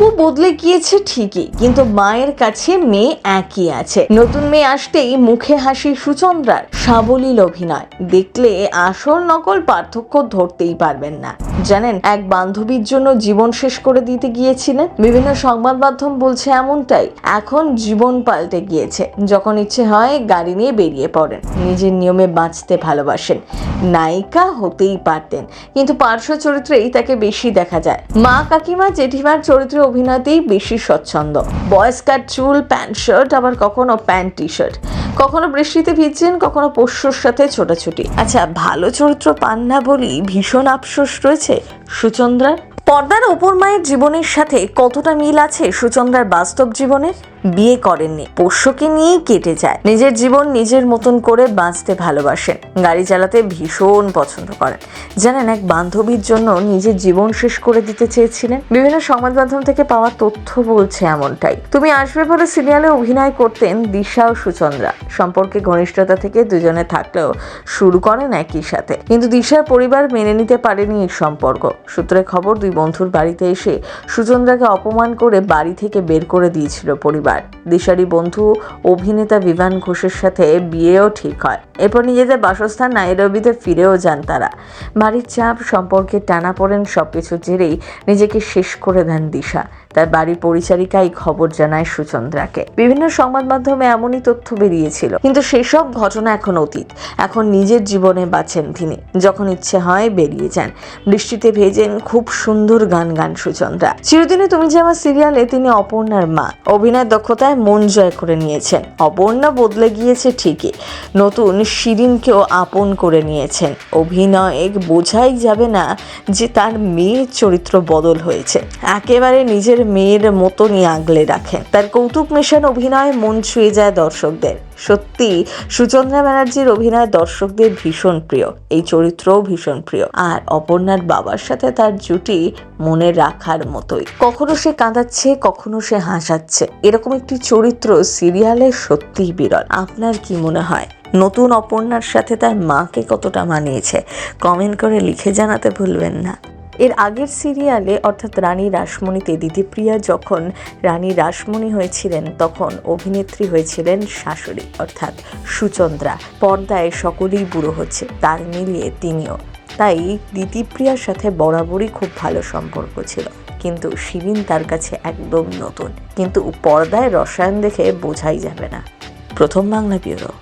রূপও বদলে গিয়েছে ঠিকই, কিন্তু মায়ের কাছে মেয়ে একই আছে। নতুন মেয়ে আসতেই মুখে হাসি সুচন্দ্রার, সাবলীল অভিনয় দেখলে আসল নকল পার্থক্য ধরতেই পারবেন না। জানেন, এক বান্ধবীর জন্য জীবন শেষ করে দিতে গিয়েছিলেন। বিভিন্ন সংবাদ মাধ্যম বলছে এমনটাই। এখন জীবন পাল্টে গিয়েছে। যখন ইচ্ছে হয় গাড়ি নিয়ে বেরিয়ে পড়েন, নিজের নিয়মে বাঁচতে ভালোবাসেন। নায়িকা হতেই পারতেন, কিন্তু পার্শ্ব চরিত্রেই তাকে বেশি দেখা যায়। মা, কাকিমা, জেঠিমার চরিত্রে অভিনয়তেই বেশি স্বচ্ছন্দ। বয়েস কাট চুল, প্যান্ট শার্ট, আবার কখনো প্যান্ট টি শার্ট। কখনো বৃষ্টিতে ভিজছেন, কখনো পোষ্যর সাথে ছোটাছুটি। আচ্ছা, ভালো চরিত্র পান না বলি ভীষণ আফসোস রয়েছে সুচন্দ্রার। পর্দার ওপর মায়ের জীবনের সাথে কতটা মিল আছে সুচন্দ্রার বাস্তব জীবনে? বিয়ে করেননি, পোষ্যকে নিয়েই কেটে যায়। নিজের জীবন নিজের মতন করে বাঁচতে ভালোবাসেন। গাড়ি চালাতে ভীষণ পছন্দ করেন। জানেন, এক বান্ধবীর জন্য নিজের জীবন শেষ করে দিতে চেয়েছিলেন। বিভিন্ন সংবাদ মাধ্যম থেকে পাওয়া তথ্য বলছে এমনটাই। তুমি আসবে বলে সিরিয়ালে অভিনয় করতেন দিশা ও সুচন্দ্রা। সম্পর্কে ঘনিষ্ঠতা থেকে দুজনে থাকলেও শুরু করেন একই সাথে, কিন্তু দিশার পরিবার মেনে নিতে পারেনি এই সম্পর্ক। সূত্রে খবর, দুই বন্ধুর বাড়িতে এসে সুচন্দ্রাকে অপমান করে বাড়ি থেকে বের করে দিয়েছিল পরিবার। দিশারি বন্ধু অভিনেতা বিভান ঘোষের সাথে বিয়েও ঠিক হয়। এরপর নিজেদের বাসস্থান নাইরোবিতে ফিরেও যান তারা। বাড়ির চাপ, সম্পর্কে টানাপোড়েন সবকিছু জেরেই নিজেকে শেষ করে দেন দিশা। তার বাড়ির পরিচারিকাই খবর জানায় সুচন্দ্রাকে। বিভিন্ন সংবাদ মাধ্যমে এমনই তথ্য বেরিয়েছিল, কিন্তু সেসব ঘটনা এখন অতীত। এখন নিজের জীবনে বাঁচেন তিনি। যখন ইচ্ছে হয় বেরিয়ে যান। বৃষ্টিতে ভেজেন, খুব সুন্দর গান গান সুচন্দ্রা। চিরদিনে তুমি যে আমার সিরিয়ালে তিনি অপর্ণার মা। অভিনয়ের দক্ষতায় মন জয় করে নিয়েছেন। অপর্ণা বদলে গিয়েছে ঠিকই, নতুন শিরিনকেও আপন করে নিয়েছেন। অভিনয়ে বোঝাই যাবে না যে তার মেয়ের চরিত্র বদল হয়েছে। একেবারে নিজের মেয়ের মতনই আগলে রাখেন। তার কৌতুক মেশানো অভিনয় মন ছুঁয়ে যায় দর্শকদের। সত্যি সুচন্দ্রা ব্যানার্জির অভিনয় দর্শকদের ভীষণ প্রিয়। এই চরিত্রও ভীষণ প্রিয়। আর অপর্ণার বাবার সাথে তার জুটি মনে রাখার মতোই। কখনো সে কাঁদাচ্ছে, কখনো সে হাসাচ্ছে। এরকম একটি চরিত্র সিরিয়ালে সত্যিই বিরল। আপনার কি মনে হয় নতুন অপর্ণার সাথে তার মাকে কতটা মানিয়েছে? কমেন্ট করে লিখে জানাতে ভুলবেন না। এর আগের সিরিয়ালে অর্থাৎ রানী রাসমণিতে দিতিপ্রিয়া যখন রানী রাসমণি হয়েছিলেন, তখন অভিনেত্রী হয়েছিলেন শাশুড়ি অর্থাৎ সুচন্দ্রা। পর্দায় সকলেই বুড়ো হচ্ছে, তাল মিলিয়ে তিনিও। তাই দিতিপ্রিয়ার সাথে বরাবরই খুব ভালো সম্পর্ক ছিল, কিন্তু শিরিন তার কাছে একদম নতুন। কিন্তু পর্দায় রসায়ন দেখে বোঝাই যাবে না। প্রথম বাংলা ব্যুরো।